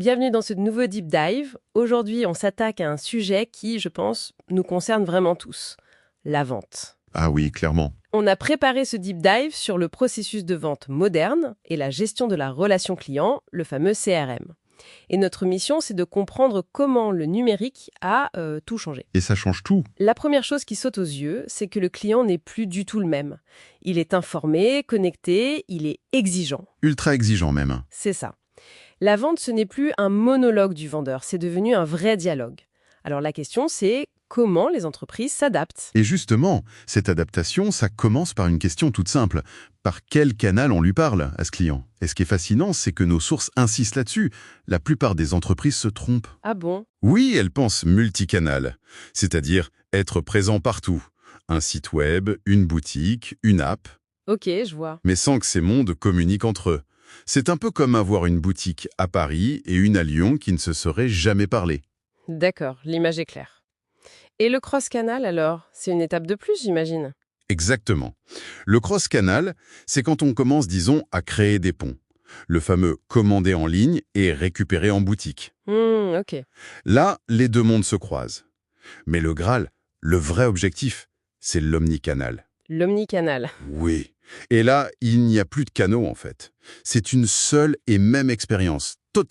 Bienvenue dans ce nouveau Deep Dive. Aujourd'hui, on s'attaque à un sujet qui, je pense, nous concerne vraiment tous, la vente. Ah oui, clairement. On a préparé ce Deep Dive sur le processus de vente moderne et la gestion de la relation client, le fameux CRM. Et notre mission, c'est de comprendre comment le numérique a tout changé. Et ça change tout. La première chose qui saute aux yeux, c'est que le client n'est plus du tout le même. Il est informé, connecté, il est exigeant. Ultra exigeant même. C'est ça. La vente, ce n'est plus un monologue du vendeur, c'est devenu un vrai dialogue. Alors la question, c'est comment les entreprises s'adaptent? Et justement, cette adaptation, ça commence par une question toute simple. Par quel canal on lui parle à ce client? Et ce qui est fascinant, c'est que nos sources insistent là-dessus. La plupart des entreprises se trompent. Ah bon? Oui, elles pensent multicanal, c'est-à-dire être présent partout. Un site web, une boutique, une app, Ok, je vois. mais sans que ces mondes communiquent entre eux. C'est un peu comme avoir une boutique à Paris et une à Lyon qui ne se seraient jamais parlé. D'accord, l'image est claire. Et le cross-canal alors? C'est une étape de plus, j'imagine. Exactement. Le cross-canal, c'est quand on commence, disons, à créer des ponts. Le fameux commander en ligne et récupérer en boutique. Ok. Là, les deux mondes se croisent. Mais le Graal, le vrai objectif, c'est l'omnicanal. L'omnicanal. Oui. Et là, il n'y a plus de canaux en fait. C'est une seule et même expérience, totalement